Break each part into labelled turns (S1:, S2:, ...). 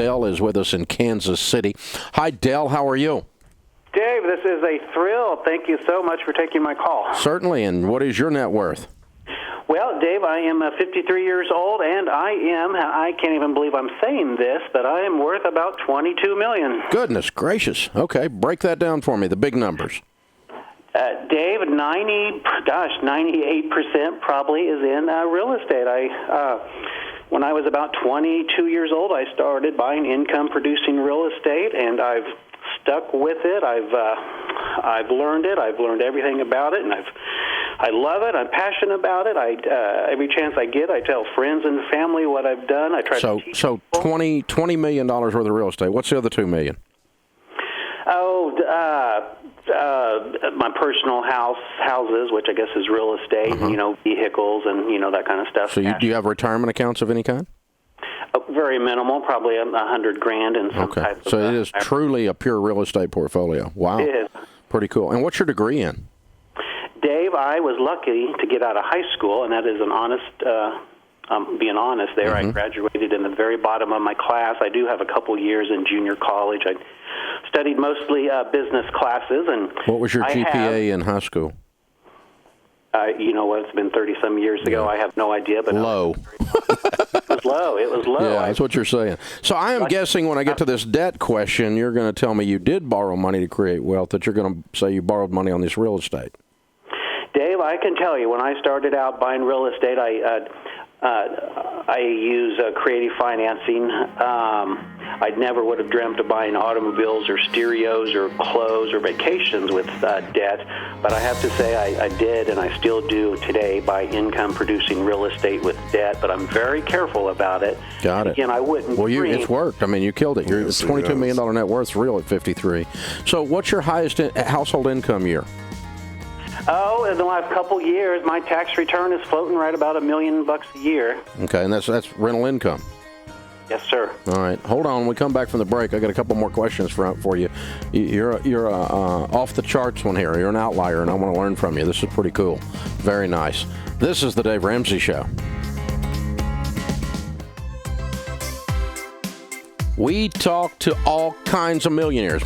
S1: Dell is with us in Kansas City. Hi, Dell. How are you?
S2: Dave, this is a thrill. Thank you so much for taking my call.
S1: Certainly. And what is your net worth?
S2: Well, Dave, I am 53 years old, and I can't even believe I'm saying this, but I am worth about $22 million.
S1: Goodness gracious. Okay, break that down for me, the big numbers.
S2: Dave, 98% probably is in real estate. When I was about 22 years old, I started buying income-producing real estate, and I've stuck with it. I've learned it. I've learned everything about it, and I love it. I'm passionate about it. Every chance I get, I tell friends and family what I've done. I try to teach
S1: people. $20 million worth of real estate. What's the other $2 million?
S2: My personal houses, which I guess is real estate, vehicles and, that kind of stuff.
S1: So do you have retirement accounts of any kind?
S2: Very minimal, probably $100,000 in some type of...
S1: So it is truly a pure real estate portfolio. Wow.
S2: It is.
S1: Pretty cool. And what's your degree in?
S2: Dave, I was lucky to get out of high school, and that is an honest... being honest there, I graduated in the very bottom of my class. I do have a couple years in junior college. I studied mostly business classes. And
S1: what was your GPA in high school?
S2: You know what? It's been 30-some years ago. I have no idea. But
S1: low.
S2: It was low. It was low.
S1: Yeah, that's what you're saying. So I am guessing when I get to this debt question, you're going to tell me you did borrow money to create wealth, that you're going to say you borrowed money on this real estate.
S2: Dave, I can tell you, when I started out buying real estate, I use creative financing. I never would have dreamt of buying automobiles or stereos or clothes or vacations with debt, but I have to say I did, and I still do today, buy income-producing real estate with debt, but I'm very careful about it.
S1: Got it.
S2: Again, I wouldn't
S1: it's worked. I mean, you killed it. Your $22 million net worth's real at 53. So what's your highest household income year?
S2: Oh, in the last couple years, my tax return is floating right about $1 million a year.
S1: Okay, and that's rental income.
S2: Yes, sir.
S1: All right, hold on. When we come back from the break, I got a couple more questions for you. You're off the charts one here. You're an outlier, and I want to learn from you. This is pretty cool. Very nice. This is the Dave Ramsey Show. We talk to all kinds of millionaires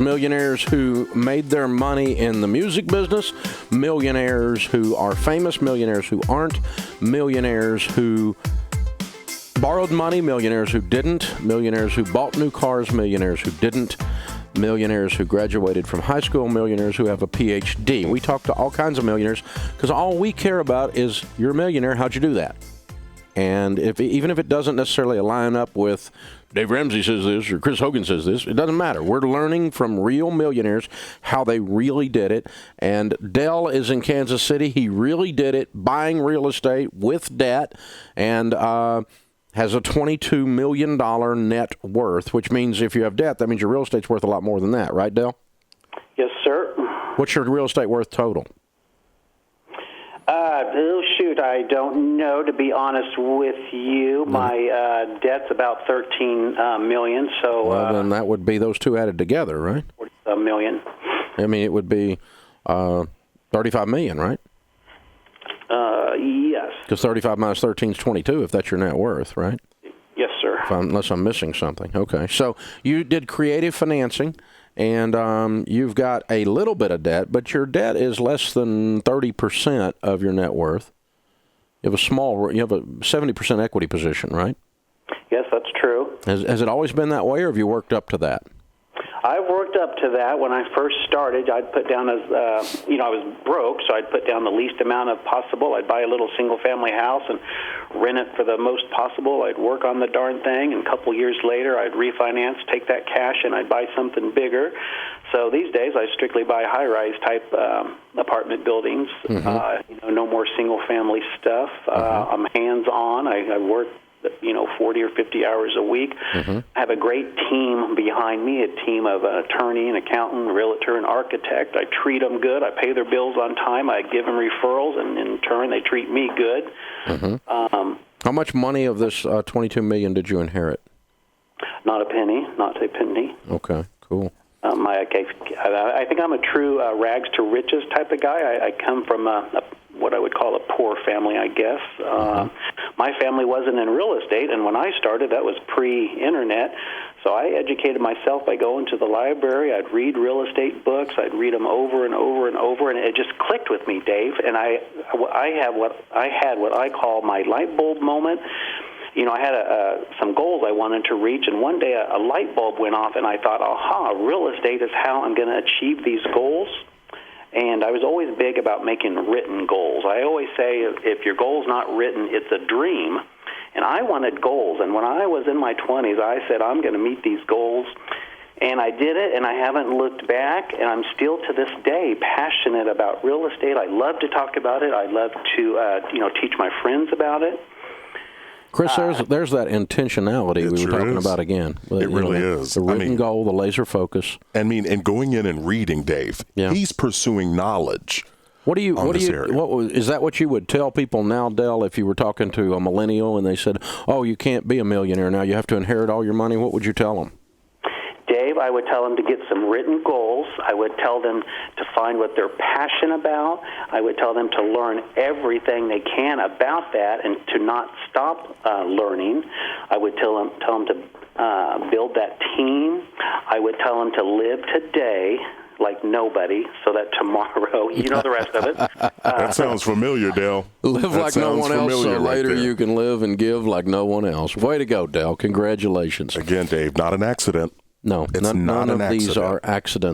S1: who made their money in the music business, millionaires who are famous, millionaires who aren't, millionaires who borrowed money, millionaires who didn't, millionaires who bought new cars, millionaires who didn't, millionaires who graduated from high school, millionaires who have a PhD. We talk to all kinds of millionaires because all we care about is you're a millionaire, how'd you do that? And even if it doesn't necessarily line up with Dave Ramsey says this or Chris Hogan says this, it doesn't matter. We're learning from real millionaires how they really did it. And Dell is in Kansas City. He really did it, buying real estate with debt, and has a $22 million net worth, which means if you have debt, that means your real estate's worth a lot more than that, right, Dell?
S2: Yes, sir.
S1: What's your real estate worth total?
S2: I don't know, to be honest with you. My debt's about $13 million. So,
S1: well, then that would be those two added together, right?
S2: $40 million.
S1: I mean, it would be $35 million, right?
S2: Yes.
S1: Because 35 minus 13 is 22, if that's your net worth, right?
S2: Yes, sir.
S1: Unless I'm missing something. Okay. So you did creative financing, and you've got a little bit of debt, but your debt is less than 30% of your net worth. You have a 70% equity position, right?
S2: Yes, that's true.
S1: Has it always been that way, or have you worked up to that?
S2: I've worked up to that. When I first started, I'd put down I was broke, so I'd put down the least amount of possible. I'd buy a little single-family house and rent it for the most possible. I'd work on the darn thing, and a couple years later, I'd refinance, take that cash, and I'd buy something bigger. So these days, I strictly buy high-rise type apartment buildings. No more single-family stuff. I'm hands-on. I work 40 or 50 hours a week. I have a great team behind me, a team of an attorney, an accountant, a realtor, an architect. I treat them good. I pay their bills on time. I give them referrals, and in turn, they treat me good.
S1: How much money of this $22 million did you inherit?
S2: Not a penny. Not a penny.
S1: Okay, cool.
S2: I think I'm a true rags to riches type of guy. I come from what I would call a poor family, I guess. My family wasn't in real estate, and when I started, that was pre-internet. So I educated myself by going to the library. I'd read real estate books. I'd read them over and over and over, and it just clicked with me, Dave. And I had what I call my light bulb moment. You know, I had some goals I wanted to reach, and one day a light bulb went off, and I thought, aha, real estate is how I'm going to achieve these goals. And I was always big about making written goals. I always say if your goal's not written, it's a dream. And I wanted goals. And when I was in my 20s, I said, I'm going to meet these goals. And I did it, and I haven't looked back. And I'm still, to this day, passionate about real estate. I love to talk about it. I love to, teach my friends about it.
S1: Chris, there's that intentionality we were talking about again.
S3: It really is.
S1: The written goal, the laser focus.
S3: And going in and reading, Dave, he's pursuing knowledge.
S1: Is that what you would tell people now, Del, if you were talking to a millennial and they said, oh, you can't be a millionaire now, you have to inherit all your money? What would you tell them?
S2: Dave, I would tell them to get some written goals. I would tell them to find what they're passionate about. I would tell them to learn everything they can about that and to not stop learning. I would tell them to build that team. I would tell them to live today like nobody, so that tomorrow, you know the rest of it.
S3: That sounds familiar, Dale.
S1: Live like no one else, so later you can live and give like no one else. Way to go, Del. Congratulations.
S3: Again, Dave, not an accident.
S1: No, none of these are accidents.